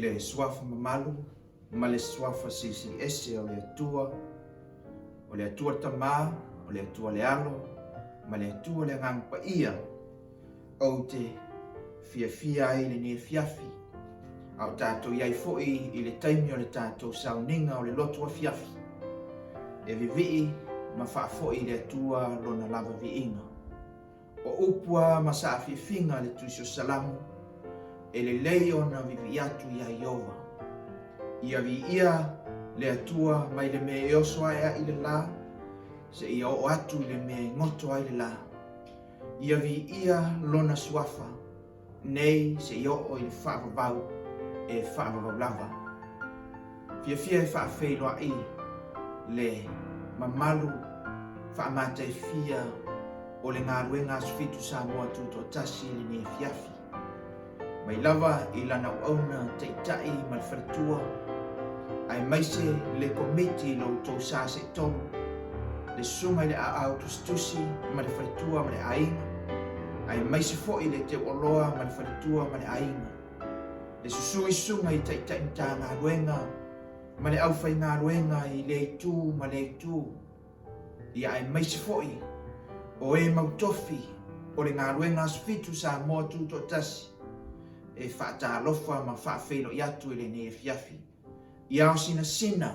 le suafa mamalu, ma le suafa sisi ese o le atua tamā, o le atua le alo, ma le atua le ngangpa ia, o te fia ai le nia fiafi, au tātou iai fo'i i le taimi o le tātou sauninga o le lotua fiafi, e vivii ma wha fo'i le atua lona lava viinga. O upua ma sa fifinga le tuisio salamu, e le lei ona vivi atu ia Iova. Ia vi ia le atua mai le me e oso ai i le la, se ia o atu le me ngoto ai le la. Ia vi ia lona suafa, nei se ia o i le whaavavau e whaavavau. Fia e whaafeiloa i le mamalu whaamata e fia o le ngā ruenga asfitu sa moa tuto tasi le ne fiafi. Mai lava i lana uauna teitai ma le wharatua, ai maise le komiti lo tau sa se tolu, le sunga le a tustusi ma le wharatua ma le ainga, ai maise fo'i le te oloa ma le wharatua ma le ainga. Le susui sunga i teitai ta ngā ruenga, ma le awhai ngā ruenga i le itu ma le itu. Ia ai maise fo'i, o e mautofi o le ngā ruenga asfitu sa moa tuto tasi, e whaata lofa ma whaafeilo i atu i le ne fiafi. Ia o sina,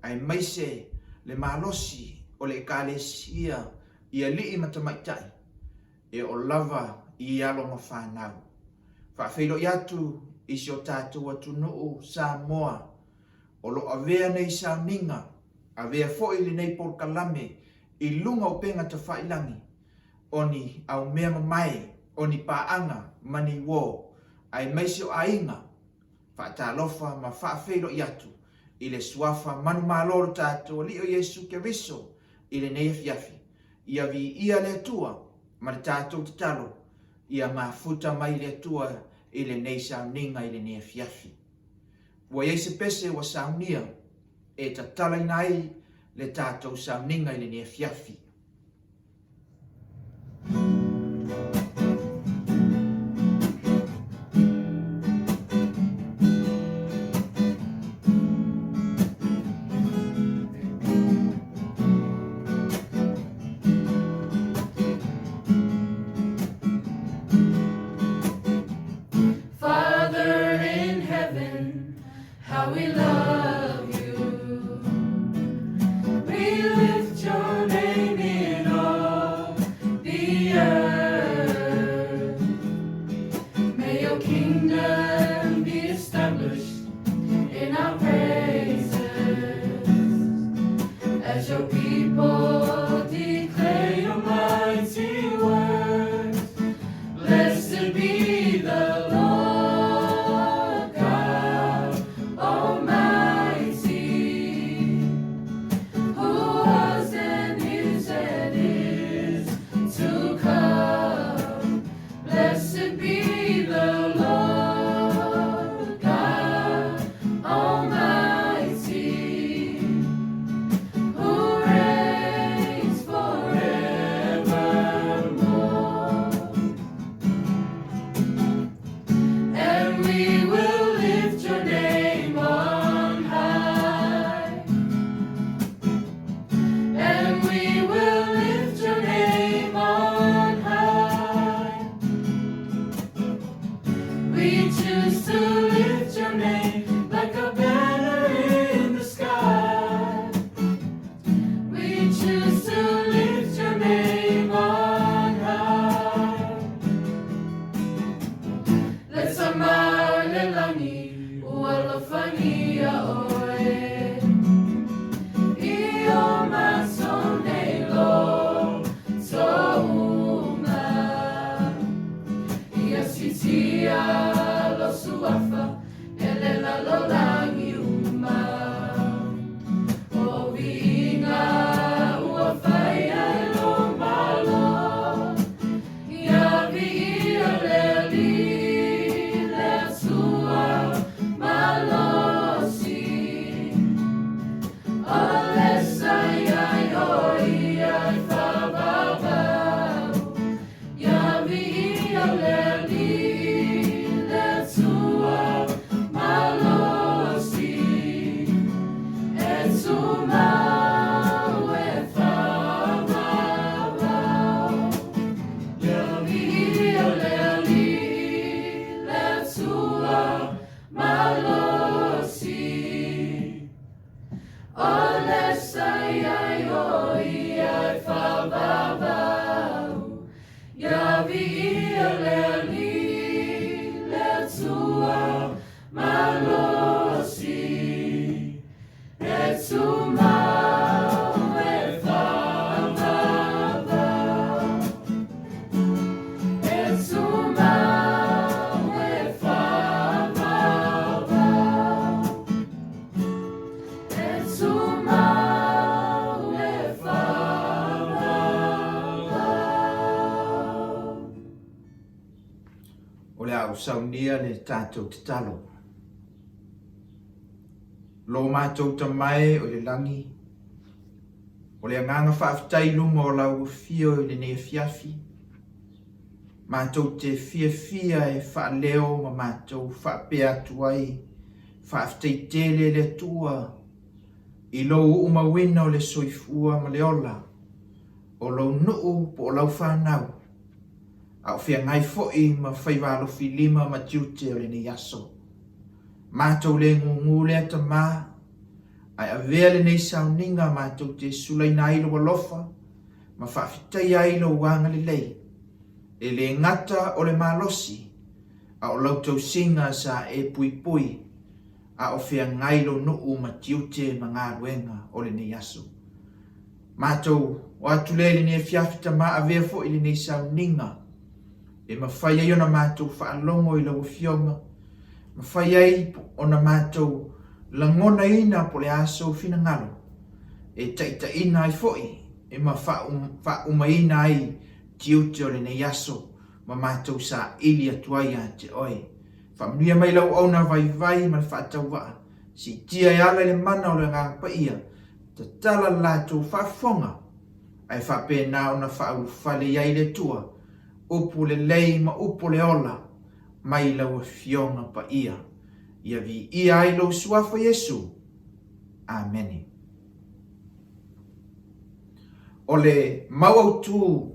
ai maise le malosi o le kalesia ia lii matamaitai, e o lava i alo ma whanau. Whaafeilo i atu i si o tātou atu nuu sa moa, o lo avea nei sa ninga, avea fo'i le nei por kalame, i lunga o penga ta whailangi, oni au mea mamai, oni paanga mani wo, ai maise o ainga, whaatalofa ma whaafeilo i atu, i le suafa manu maloro tātou li o Yesu Keriso, i le nei fiafi, ia vi ia le atua, ma le tātou te talo, ia mafuta mai le atua, i le nei sauninga i le nei fiafi. Wa Yesu pese wa saunia, e ta tala nai le tātou sauninga i le nei fiafi. We love you. We lift your name in all the earth. May your kingdom be established in our praises as your people declare your mighty words. Blessed be the Lord. We choose to lift your name like a banner in the sky. We choose to lift your name on high. Let's amar le langi ualofania oe. Io ma sonne lo so uma. Ia sitia suafa ele la lo langi uma o vinga ua fai ai lo malo ia vi le li le sua malo ole sai ai oi ai whawawau. Ia via le li le tua malosi. E tumau e whawawau. E tumau e whawawau. E tumau e whawawau. O le au saunia le tātou te talo. Lo mātou tamai o le langi. O le anganga whaafitai lunga o lau fio i le nea fiafi. Mātou te fia e whaaleo ma mātou whaapea tuai. Whaafitai tele le tua. I lo umawina o le soifua ma le ola. O lo nuu po o lau whanau. Au fia ngai fo'i ma whaiwalo fi lima ma tiute o le ni yaso. Mātou le ngungu le ata mā. Ai avea le nei sauninga mātou te sulai na ilo walofa. Ma whaafitai a ilo wanga le lei. E le ngata o le malosi. A o lautou singa sa e pui pui. A o fia ngailo nuu ma tiute ma ngā ruenga o le nei yaso. Mātou o atu le ne fiafita ma avea fo'i le nei sauninga. E mawhai ai ona mātou whaalongo i lau fionga. Mawhai ai ona mātou langona ina po le aso fina ngalo. E taita ina ai fo'i. E ma umaina ai tiute o le nei aso. Ma mātou sa ili atuaia te oe. Whamria mai lau auna vai ma le whaatau waa. Si tia e ala le mana o le ngā paia. Ta tala lātou whaafonga. Ai whape nā ona whaau whale iai le tua. Upu le lei ma upu le ola. Mai lau fionga pa ia. Ia vi ia ai lau suafa Yesu. Amen. O le mau au tū.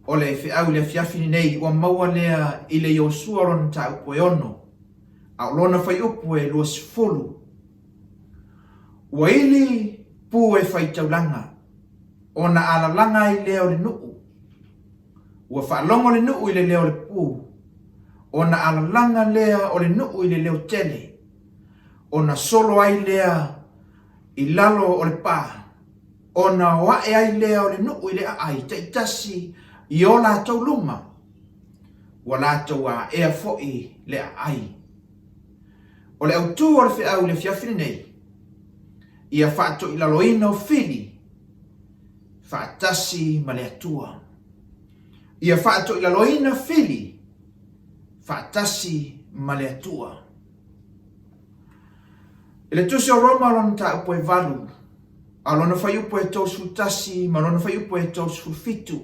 O le whiau le fiafini nei. Ua maua lea i le Yosua ron ta upo e ono. A lona whai upu e luas fulu. Ua ili pu e whai taulanga. O na ala langa i leo le nuu. Ua whaalongo le nuu i le leo le pū. O na ala langa lea o le nuu i le leo tele. O na solo ai lea i lalo o le pā. O na wae ai lea o le nuu i le ai taitasi i o la tau lunga. Ua la tau a ea fo'i le ai. O le autu o le whiau le fiafini nei. Ia whaato i laloina o fili. Whaatasi ma le atua. Ia whaato i laloina fili. Whaatasi ma le atua. I le tusi o Roma alona ta upo e valu. Alona whai upo e tau sutasi, ma alona whai upo e tau sufitu.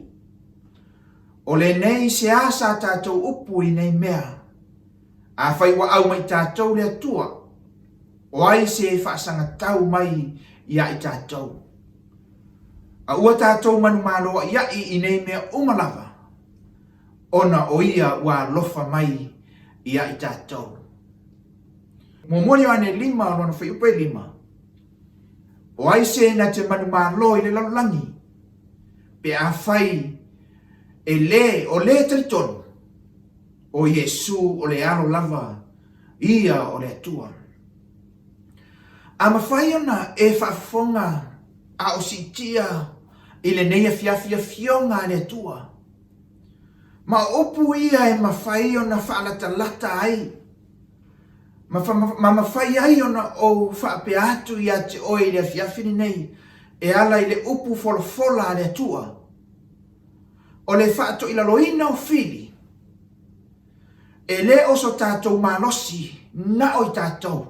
O le nei se asa tātou upu i nei mea. A whai wa au mai tātou le atua. O ai se whaasanga tau mai ia i tātou. A ua tātou manu māloa ia i nei mea umalava. Ona o ia wa lofa mai ia i tātou. Momori ane lima o lona whai upa e lima. O ai se na te manu māloa i le lalangi. Pe a whai e le o le tritonu. O Yesu o le alo lava. Ia o le atua. A mawhai ona e whaafonga a o sitia i le neia fiafia fionga le atua. Ma opu ia e mawhai ona whaalatalata ai. Ma mawhai ai ona o whaape atu ia te oi le fiafini nei. E ala i le upu folofola le atua. O le whaato i laloina o fili. E le oso tātou malosi na o i tātou.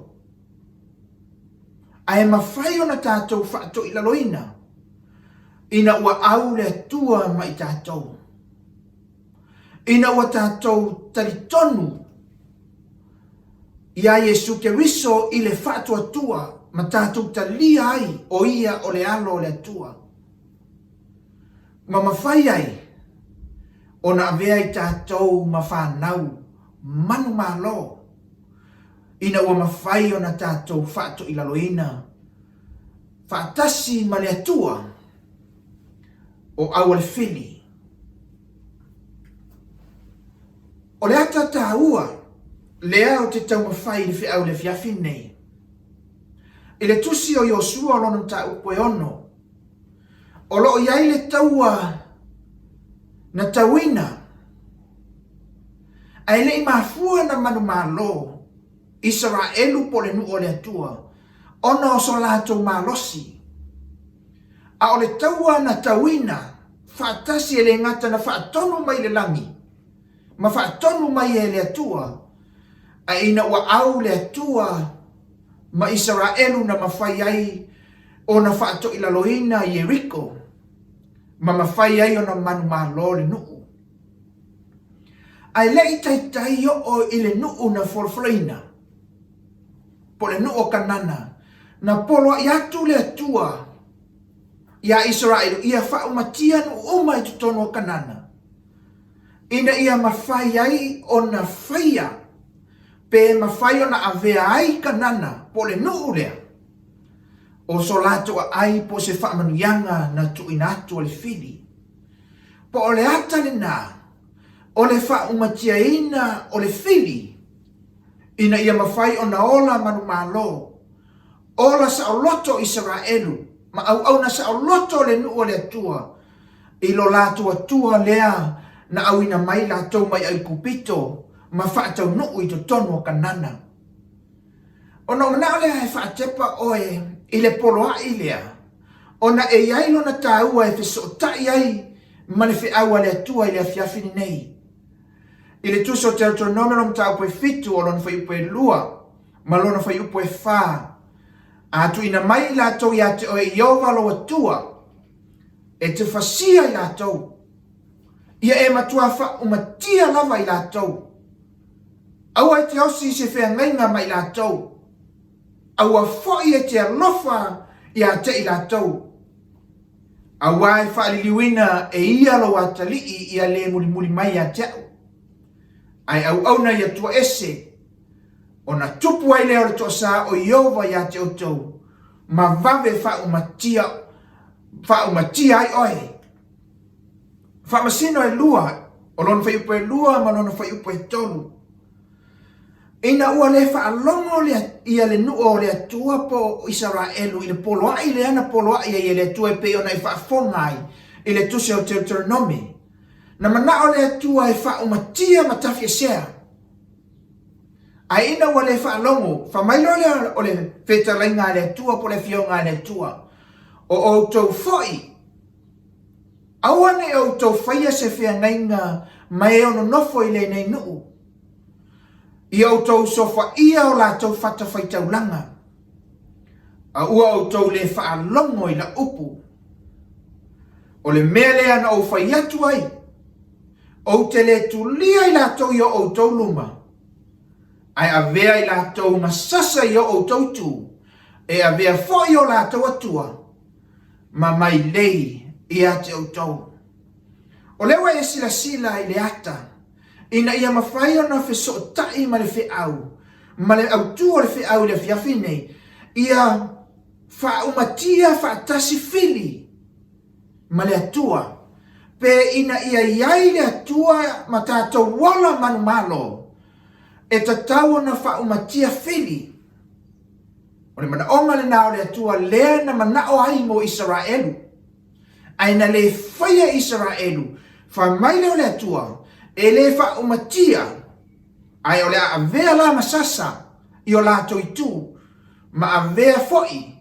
A e mawhai ona tātou whaato i laloina. Ina ua au le atua ma i tātou. Ina ua tātou taritonu. Ia Yesu ke riso i le whaato atua. Ma tātou talia ai o ia o le alo o le atua. Ma mawhai ai. Ona avea i tātou ma whanau. Manu malo. Ina ua mawhai ona tātou whaato i laloina. whaatasi ma le atua o au le fili. O le ata tāua, lea o te tau mawhai le whiau le fiafi nei. I le tusi o Iosua o lona ta upo e ono. O lo iai le taua na tauina. Ai le i mafua na manu malo. Israelu po le nu o le atua. Ona o so lātou malosi. A o le taua na tauina. Whaatasi e le ngata na whaatonu mai le langi. Ma whaatonu mai e le atua. A ina ua au le atua. Ma Israelu na mawhai ai. O na whaato ila loina i Eriko. Ma mawhai ai o na manu malo le nuu. Ai lei tai o ile nuu na forfreina. Po le nuu o kanana. Na polo i atu le atua. Ia Israelu. Ia whaumatia nu uma i tutono o kanana. Ina ia mawhai ai o na whaia. Pe mawhai o na avea ai kanana. Po le nuu lea. O so lato ai po se whaamanuianga na tuina atu o le fili. Po o le ata le nā. O le whaumatia ina o le fili. Ina ia mawhai o na ola manu malo. Ola sa o loto Israelu. Ma au na sa o loto le nuu o le atua. Ilo lato atua lea na au ina mai lato mai ai kupito. Ma whaatau nuu i to tono kanana. O na mana lea e whaatepa oe i le poloa i lea. O na e iailo na tāua e whesotai ai. Ma le whiaua le atua i le afiafini nei. I le tuso te autonomino mta upo e fitu o lona whai upo e lua. Ma lona whai upo e whaa. A tu ina mai lato i ate o e iova lo atua. E te whasia i lato. Ia e matua wha umatia lava i lato. Aua e te osi se whea ngainga mai lato. Aua foi e te alofa i ate i lato. Aua e wha aliliwina e ia lo atalii i a le muli mai a teo. Ai au na ia tua ese. O na tupu ai leo le toa sa o Iova ia te otou. Ma vave wha umatia ai oe. Wha masino e lua. O lona whai upo e lua ma lona whai upo e tolu. Ina ua le wha alongo ia le nuu o le atua po Israelu. I le poloa i le ana poloa i le atua e pe ona i wha fongai. I le tuse o Deuteronomy. Na mana o le atua e wha umatia matafia sea. Ai ina ua le wha alongo. Wha mailo o le feta lainga le atua po le fionga le atua. O outou foi. Awane outou whaia se whea ngainga mai ono nofo i le nei nuu. I outou sofa ia o lātou whata whaitaulanga. A ua outou le wha alongo i la upu. O le mea lea na ou whai atu ai. O te le tulia i lātou i o outou luma. Ai a vea i lātou masasa i o outou tu. E a vea fo i o lātou atua. Ma mai lei i a te outou. O lewa e sila i le ata. Ina ia mawhai o na wheso tai ma le whiau. Ma le autua le whiau le fiafi nei. Ia wha umatia wha tasi fili. Ma le atua. Pe ina ia iai le atua ma tātou wala manu malo. E tatau na wha umatia fili. O le mana onga le nao le atua lea na manao ai mo Israelu. Aina le whaia Israelu. Wha mai leo le atua. E le wha umatia. Ai o le a vea la masasa. I o lato i tu. Ma a vea foi.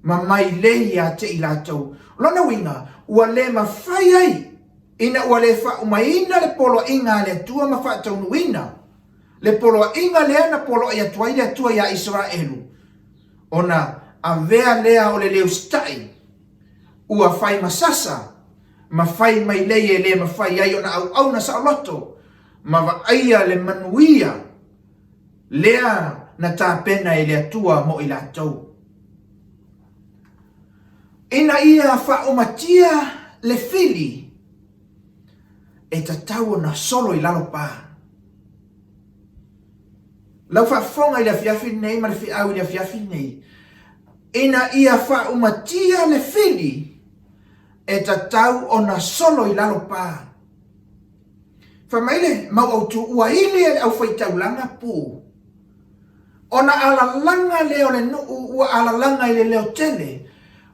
Ma mai lei a te i lato. Lona winga. Ua le ma whai ai. Ina ua le wha umaina le polo inga le atua ma wha taunuina. Le polo inga le ana polo i atua i le atua ia Israelu. Ona a vea lea o le leo stai. Ua whai masasa. Ma whai mai lei e le ma whai ai ona au na sa loto. Ma wa aia le manuia. Lea na tā pena e le atua mo i lātou. Ina ia wha umatia le fili. E tatau na solo i lalo pā. Lau wha fonga i le fiafi nei ma le fiau i le fiafi nei. ina ia whaumatia le whili e tatau o na solo i lalo pā. Whamaile, mau au tu ua ili e au whaitaulanga pū. O na alalanga leo le nuu ua alalanga i le leo tele,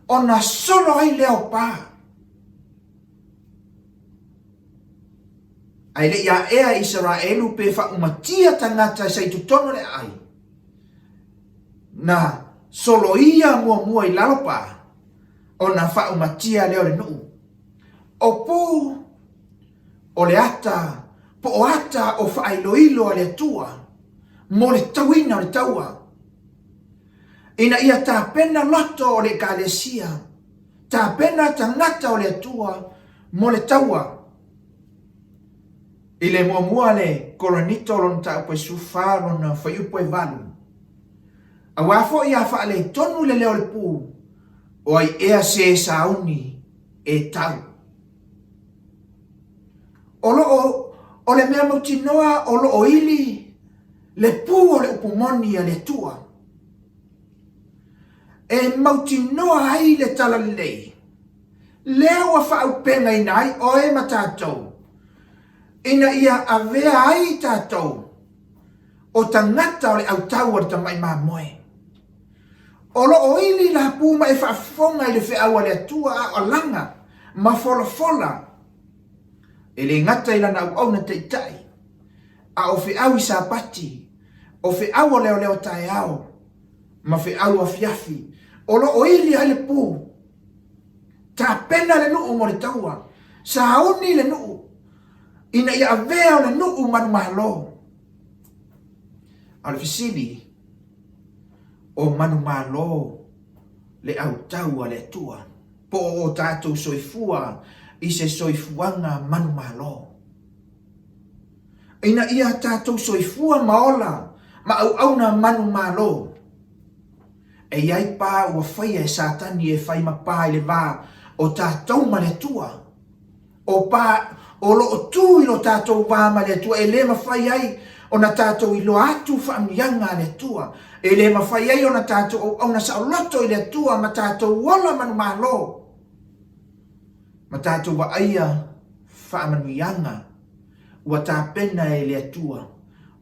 o na solo ai leo pā. Ai le ia ea Israelu pe whaumatia tangata sa i tutono le ai. Na solo ia mua i lalo pā, o na whaumatia leo le nuu. O pū, o le ata, po o ata o whaailoilo a le tua, mo le tauina o le taua. Ina ia tā pena loto o le kalesia, tā pena tangata o le tua, mo le taua. I le mua le koronito lon ta upe sufa lon whaiupo e valu. A wafo ia wha le tonu le leo le pū, o ai ea se sauni e tau. O le mea mautinoa o lo o ili, le pū o le upumoni a le tua. E mautinoa ai le tala lei. Leo a whaupenga inai o e matatou. Ina ia avea ai tātou o tangata o le autau o le tamai mamoe. O lo o ili la puma e whaafonga i le whiaua le atua a o langa, ma fola. E le ngata i lana au na teitai, a o whiau i sapati, o whiau o leo tae ao, ma whiau a fiafi. O lo o ili ai le pū, ta pena le nuu mo le taua, sa hauni le nuu, ina ia avea o le nuu manu mahalo. Al fisili, o manu mahalo le au tau a le tua, po o tātou soifua i se soifuanga manu mahalo. Ina ia tātou soifua maola, ma au na manu mahalo. E iai pā ua whaia e satani e whai mapā i le wā o tātou ma le tua. O pā o lo o tū i lo tātou wā ma le tua, e le ma whai ai o na tātou i lo atu whaamianga le tua. E le ma whai ai o na tātou o na saoloto i le tua ma tātou wala manu mahalo. Ma tātou wa aia whaamianga ua tāpena e le tua.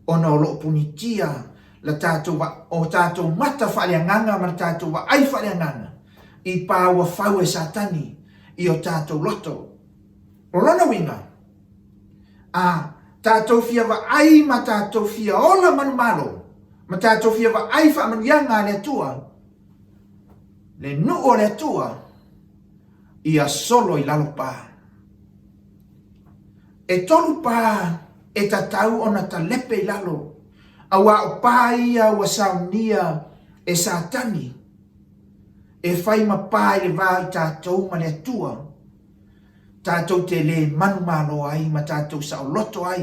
O na o lo punitia la tātou o tātou mata whaaleanganga ma tātou wa ai whaaleanganga. I pā ua whau e satani i o tātou loto. Rona winga. Tātou fia wa ai ma tātou fia ola manu malo. Ma tātou fia wa ai whaamanianga le tua. Le nuo le tua. Ia solo i lalo pā. E tolu pā e tatau o na talepe i lalo. Awa o pā ia ua saunia e satani. E whai ma pā i le wā i tātou ma le tua. Tātou te le manu malo ai, ma tātou sa o loto ai,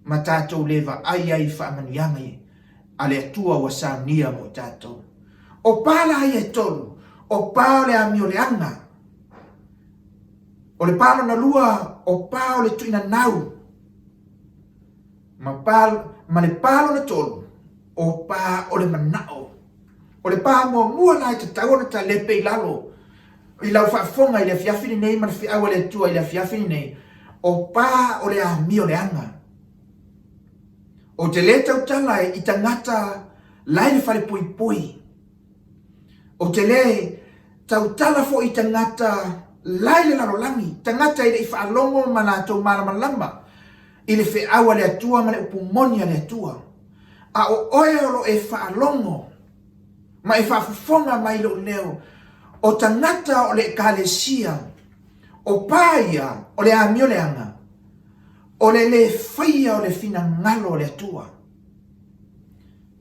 ma tātou le wa ai whaamanianga i, a le atua wa saunia mo tātou. O pāla ai e tolu, o pā le ami o le anga, o le pāla na lua, o pā o le tuina nau, ma le pāla na tolu, o pā o le manao, o le pā mua lai te taona ta lepe i lalo, i lau whaafonga i le fiafini nei, ma le fiaua le tua i le fiafini nei, o pā o le ami o le anga. O te le tau tala i tangata lai le whare pui pui. O te le tau tala fo i tangata lai le lalolangi, tangata i le i whaalongo ma nā tau marama lama, i le fiaua le atua ma le upumoni le atua. A o oe olo e whaalongo, ma e whaafonga mai lo leo, o tangata o le kalesia, o pāia o le ami o le anga, o le whaia o le fina ngalo o le atua.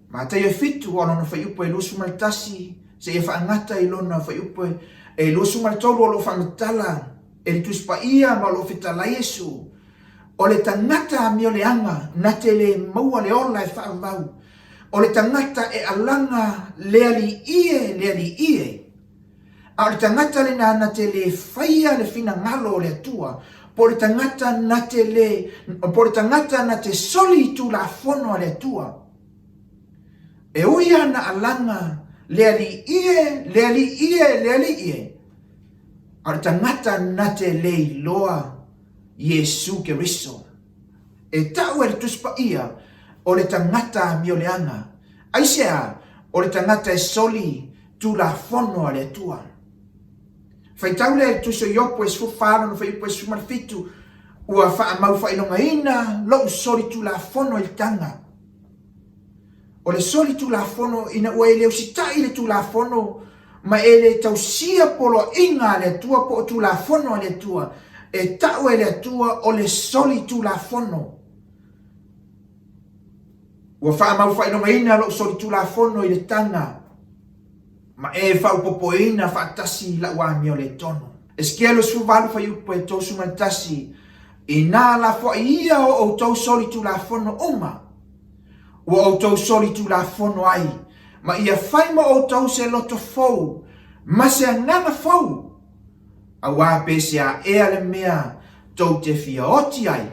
Ma te e fitu o lona whaiupo e lusu maritasi, se e whaangata i lona whaiupo e lusu maritolo o lo whangatala, e le tuspa ia ma lo fitala Yesu, o le tangata ami o le anga, na te le maua le ola e whaavau, o le tangata e alanga leali ie, a le tangata le na te le whaia le fina ngalo o le atua, po le tangata na te soli tu la fono le atua. E uia na alanga le ali ie. Ar tangata na te lei loa Yesu ke riso. E tau e tuspa ia o le tangata mi o le anga. Aisea o le tangata e soli tu la fono a le tua. Fai tau le tuso yopo e sfufano no fai po e sumarfitu ua faa mau fai longa ina lo soli tu la fono il tanga. O le soli tu la fono ina ua ele usitai le tu la fono ma ele tausia polo inga le tua po tu la fono le tua e tau le tua o le soli tu la fono. Ua faa mau fai longa ina lo soli tu la fono i le tanga ma e fau popoina faa tasi la ua mi o le tono. Eskielo su valu fai upo e tau sumantasi ina la fo ia o tau soli tu la fono uma. Ua o tau soli tu la fono ai. Ma ia fai ma o tau se loto fou. Ma se angana fou. A wape se a ea le mea tau te fia oti ai.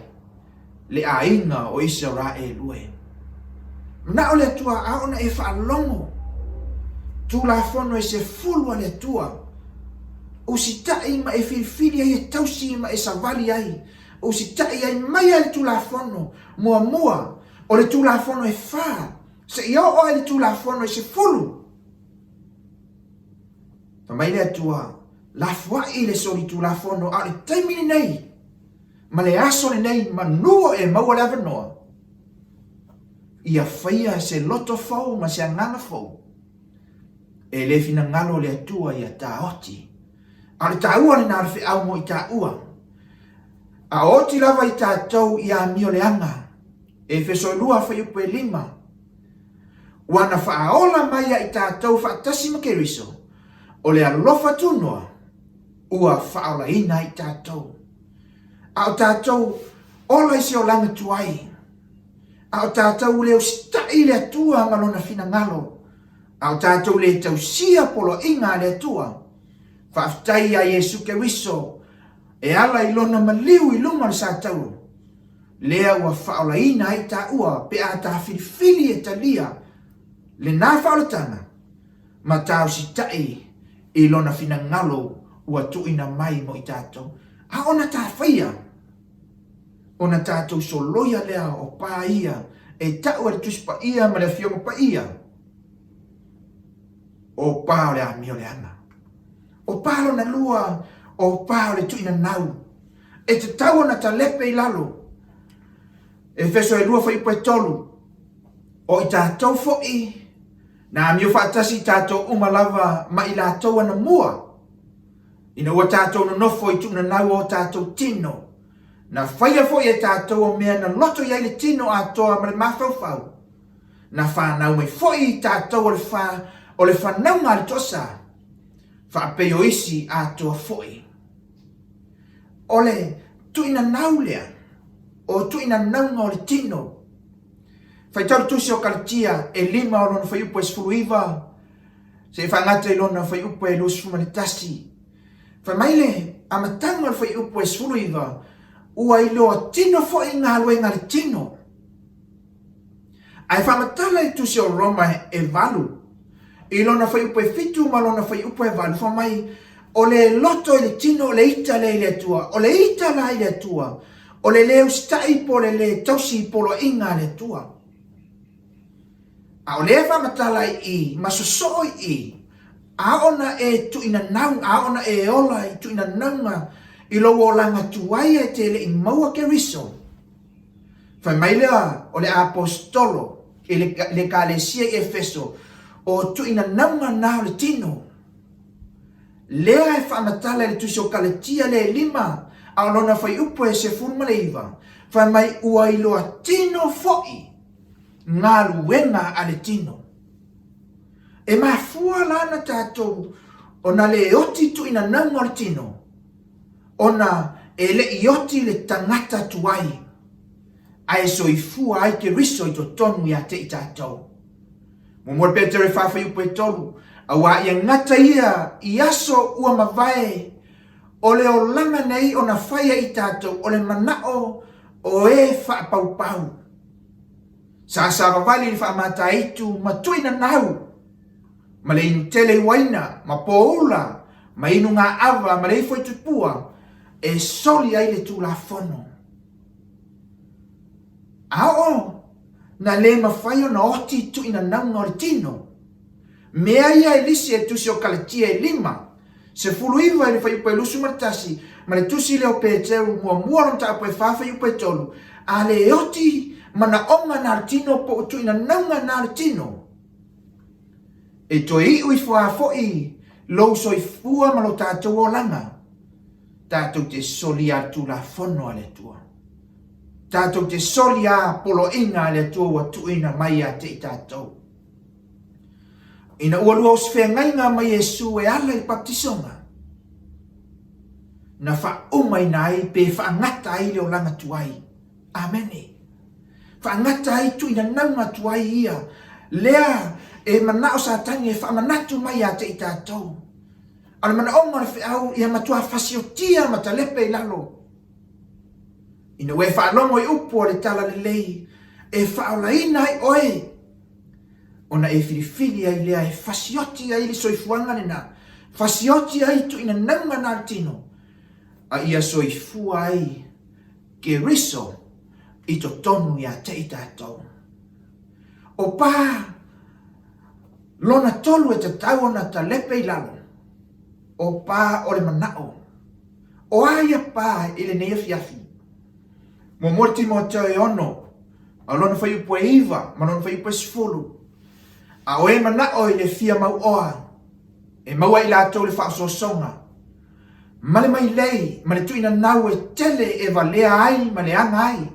Le a inga o Israel ue. Na o le tua a ona e wha longo. Tu la fono e se fulu a le tua. O si tai ma e filfili ai e tausi ma e savali ai. O si tai ai mai ale tu la fono. Mua mua. O le tu la fono e wha. Se ia o le tu la fono e se fulu. Ta mai le atua. La fwa i le soli tu la fono a le taimini nei. Ma le aso le nei ma nuo e maua le avanoa. Ia whaia se loto fau ma se anganga fau. E le fina ngalo le atua ia ta oti. A le ta ua le nare fe au mo i ta ua. A oti lava i ta tau ia mio le anga. E feso lua whai upo e lima. Wana whaaola maia i tātou whaatasi ma ke riso. O le alofa tunua. Ua whaola ina i tātou. A o tātou ola i se o langa tuai. A o tātou leo stai le atua malona fina ngalo. A o tātou le tau sia polo inga le atua. Whaaftai a Yesu ke riso. E ala i lona maliu i luma le sātau. Lea ua whaola ina i tā ua pe a tā filifili e talia. Le nā whaolatanga. Ma tāu si tai i lona fina ngalo ua tuina mai mo i tātou. A ona tā whaia. Ona tātou so loia lea o pā ia. E tau e tuspa ia ma le fionga pa ia. O pā o le amio le ana. O pā o na lua. O pā o le tuina nau. E te tau ona ta lepe i lalo. E feso e lua whai poe tolu. O i tātou fo'i. Na mio whaatasi tātou umalava ma i lātou ana mua. Ina ua tātou no nofo i tuna nau o tātou tino. Na whaia fo'i e tātou o mea na loto iai le tino a toa ma le mawhauwhau. Na whanau mai fo'i i tātou o le whanau ngā le tosa. Whaapeo isi a toa fo'i. O le tuina nau lea. O tuina naunga o le tino. Fai tau tusi o kalatia e lima o lona fai upo e sfuluiva. Se whangata i lona fai upo e los fumanitasi. Fai maile amatanga o fai upo e sfuluiva. Ua i loa tino fo i ngā luenga le tino. Ai whamatala i tusi o Roma e valu. I lona fai upo e fitu ma lona fai upo e valu. Fai mai o le loto i le tino o le ita le ile tua. O le ita la ile tua. O le leo stai po le tausi polo inga le tua. A o le whamatala i masoso i. A ona e tuina naung, a ona e ola i tuina naunga. I lo o langa tuai e te le i maua ke riso. Whai mailea o le apostolo e le kalesia i Efeso. O tuina naunga na o le tino. Lea e whamatala le tusi o kaletia le lima. A lona fai upo e se fun maleiva. Fai mai ua i loa tino fo'i. Ngā luenga a le tino. E mafua lana tātou. Ona le oti tu ina naunga le tino. Ona e le ioti le tangata tuai. Ai so i fua ai ke riso i to tonu i a te i tātou. Mumor Peter e whawhai upo e tolu. Awa ia ngata ia i aso ua mawai. O le o langa nei o na whaia i tātou, o le manao o e ma le inu tele waina, ma poula, ma inu ngā awa, ma le ifo i tupua, e soli ai le tū la fono. Ao, na le mawhai o na oti tu ina naunga o le tino. Mea ia e lisi e tusi o kalatia e 5, se fulu iwa e le whai upa e lusu martasi, ma le tusi leo pe teu mua mua lon ta apu e whawhai upa e tolu, a le oti mana onga na le tino po utu ina naunga na le tino. E to i ui fua foi, lo so i fua ma lo tātou o langa, tātou te soli atu la fono ale tua. Tātou te soli a polo inga ale tua wa tuina mai a te i tātou. Ina ua lua o se ngai ngā mai Yesu e ala i baptisonga. Na wha umai nai pe wha ngata ai leo langa tuai. Amene. Wha ngata ai tu ina naunga tuai ia. Lea e manao sa tangi e wha manatu mai a te i tātou. Ana mana onga le au ia matua fasiotia mata lepe i lalo. Ina we wha longo i upo le tala le lei. E wha ola inai oe. Ona e filifili ai lea e fasioti ai li soifuanga nena. Fasioti ai tu ina naunga na tino. A ia soifua ai ke riso i to tonu ia te i tātou. O pā, lona tolu e te tau ona ta lepe i lalo. O pā o le manao. O aia pā i le neia fiafi. Mo morti mo tau e ono. A lona whai upo e iwa, ma lona whai upo e sifulu. A o e manao i le fia mau oa. E maua i lātou le whaososonga. Male mai lei, ma le tuina nau e tele e valea ai, ma le anga ai.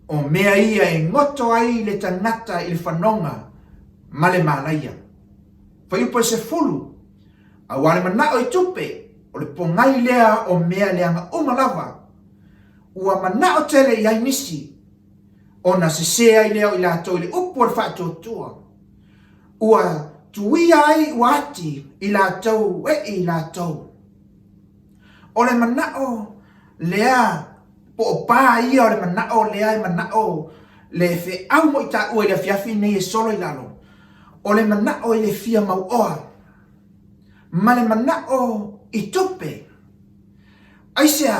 O mea ia e ngoto ai le tangata i le whanonga, ma le malaia. Whai upo e se fulu. A wale manao i tupe, o le pongai lea o mea leanga umalawa. Ua manao tele i ai nisi. O na se sea i leo i lātou i le upo le whaatotua. Ua tuia ai uati i lātou e i lātou. O le manao lea po o pā ia o le manao lea i manao le fe au mo i ta ua i le fiafi nei e solo i lalo. O le manao i le fia mau oa. Ma le manao i tupe. Aisea,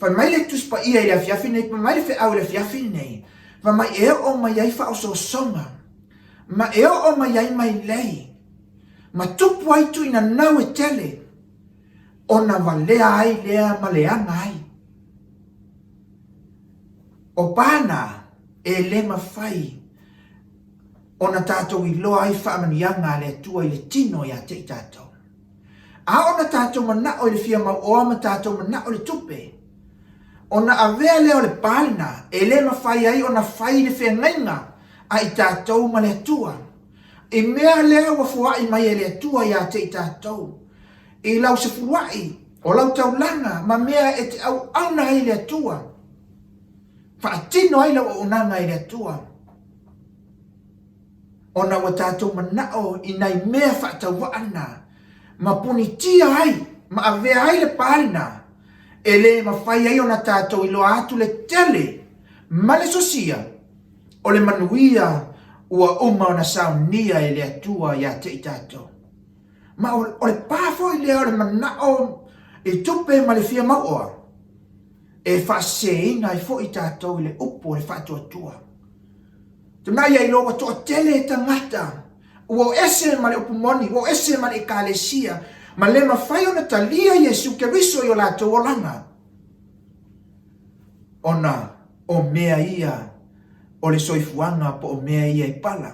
whai mai le tuspa ia i le fiafi nei, pa mai le fe au i le fiafi nei. Whai mai e o mai ai wha o so songa. Ma e o mai ai mai lei. Ma tupu ai tu ina nau e tele. Ona valea ai lea ma leanga ai. O pāna e le mawhai. Ona tātou i loa ai whaamanianga le atua i le tino i a te i tātou. A ona tātou manao i le fia mau oa ma tātou manao le tupe. Ona avea leo le pālina e le mawhai ai ona whai le fia ngainga a i tātou ma le atua. E mea leo wa fuai mai e le atua i a te i tātou. E lau se fuai, o lau tau langa, ma mea e te au auna i le atua. Whaatino ai lau o unanga i le atua. Ona wa tātou manao i nei mea whaatau waana. Ma puni tia ai, ma avea ai le pālina. E le ma whai ai ona tātou i loa atu le tele. Ma le sosia. O le manuia ua uma ona saunia e le atua i a te i tātou. Ma o le pāfo i lea o le manao i tupe ma le fia mauoa. E whaseina i fo i tātou i le upo le whātua tua. Tuna ia i loa toa tele e tangata. Ua o ese ma le upumoni, ua o ese ma le kalesia. Ma le mawhai ona talia Yesu ke riso i o lātou o langa. Ona o mea ia o le soifuanga po o mea ia i pala.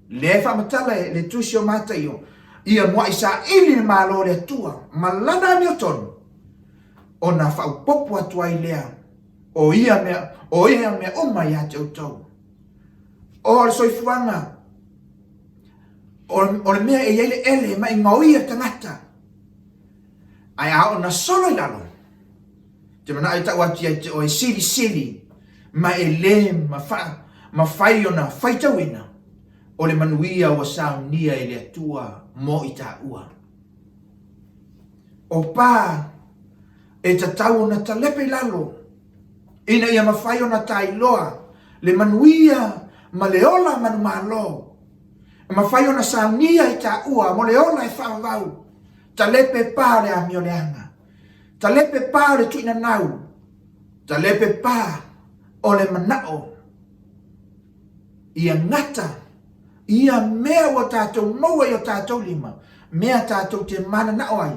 Le whamatala le tusi o mata i o. Ia mua isa ili malo le atua. Malana mi o tonu. O na whaupopu atua i lea. O ia mea uma i ate utau. O le soifuanga. O le mea e ele ele ma i ngau ia tangata. Ai a o na solo i lalo. Te mana ai tau ati ai te o e sili sili. Ma e le ma whai o na whaitawina. O le manuia o saunia i le atua mo i tā ua. O pā e tatau na talepe lalo. Ina ia mawhai o na tai loa. Le manuia ma le ola manu malo. mawhai ona saunia i ta ua, mo le ola e whaavau, ta lepe pā le a mioleanga, ta lepe pā le tuina nau, ta lepe pā o le manao, ia ngata, ia mea o tātou maua i o tātou lima, mea tātou te mana na oai,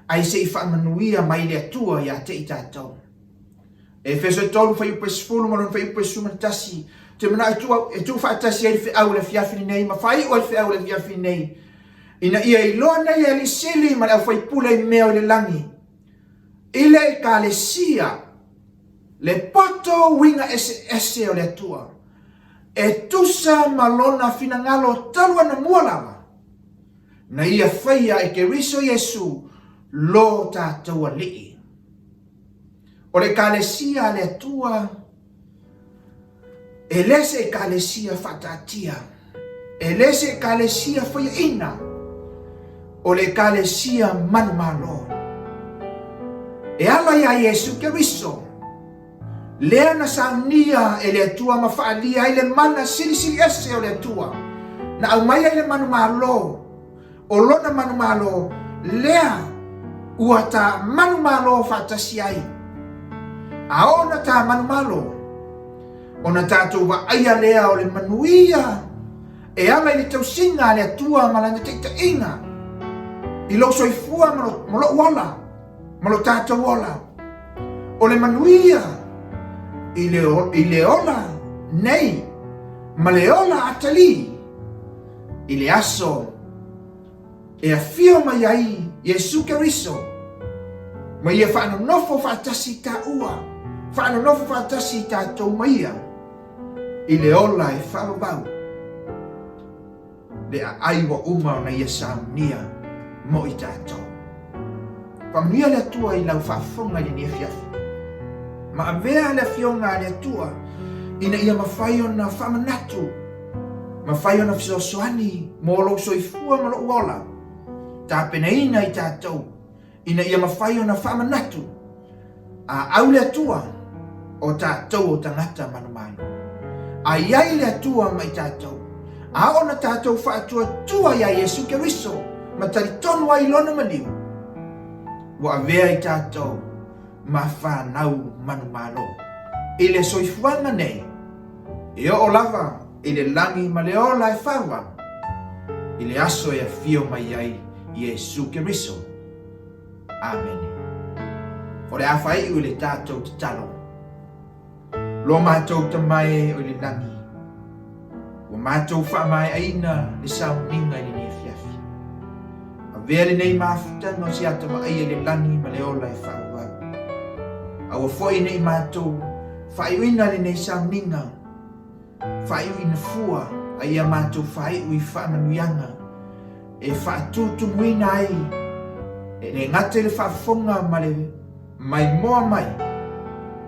ai se i whaamanuia mai le atua i a te i tātou. Efeso tolu whai upe sifuru, malon whai upe sumatasi, te mana e tu whaatasi e le au le fiafini nei, ma whai o le au le fiafini nei, ina ia i loa nei e li sili, ma le au whai pula i mea o le langi, ile i ka le sia, le poto winga ese o le atua, e tusa malona fina ngalo talua na mualawa, na ia whaia e ke riso Yesu lo tātou alii. O le kalesia le atua, e lese e kalesia whatatia, e lese e kalesia whaia ina, o le kalesia manumalo. E ala ia Yesu ke riso, lea na saunia e le atua ma whaalia i le mana siri ese o le atua, na au mai le manumalo, o lona manumalo, lea ua ta manumalo whatasi ai. A ona ta manumalo, ona tātou wa aia lea o le manuia, e ala i le tausinga le atua malana teita inga, i lo soifua malo wala, malo tātou wala, o le manuia, i le ola nei, ma le ola atali, i le aso, e a fio mai ai, Yesu Keriso, ma ia whaano nofo whaatasi ta ua, whaano nofo whaatasi ta tau maia, i le ola e whaavau, le a aiwa uma na ia saunia mo i tātou. Pamia le atua i lau whaafonga i ni fiafi, ma avea le fionga le atua, ina ia mawhai o na whamanatu, mawhai o na fisosoani, mo lo soifua mo lo uola, ta peneina i tātou, ina ia mawhai o na whamanatu, a au le atua o tātou o tangata manumanu. A iai le atua mai tātou, a ona tātou whaatua tua ia Yesu Keriso, ma tari tonu ai lona maliu, wa avea i tātou, ma whanau manumalo. I le soifuanga nei, e o lava, i le langi ma le ola e whawa, i le aso e a fio mai ai Yesu Keriso. Amen. O le awhai u le tātou te talo. Lo mātou ta mai o le langi. O mātou wha mai aina le sauninga i le fiafi. A vele nei mawhutanga o si ata ma aia le langi ma le ola e whawa. A wa foi nei mātou whaiuina le nei sauninga. Whaiuina fua a ia mātou whaiui whamanuianga. E whaatutu muina ai. E ne ngate le whaafonga ma le mai moa mai.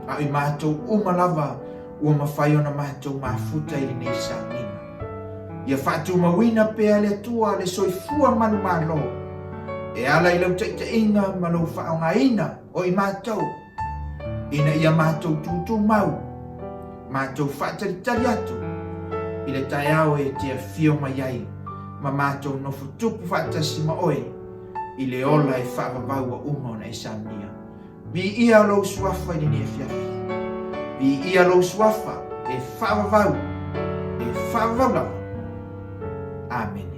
A i mātou umalava ua mawhai ona mātou mafuta i le nei sauninga. Ia whaatu mawina pea le tua le soifua manu malo. E ala i lau teita inga ma lau whaonga ina o i mātou. Ina ia mātou tutu mau. Mātou whaataritari atu. I le tai au e te fio mai ai. Ma mātou no futupu whaatasi ma oe. I le ola e whaavavau a umona e saunia. Bi ia lo suafa i ni fiafi. Bi ia lo suafa e whaavavau. E whaavavau. Amen.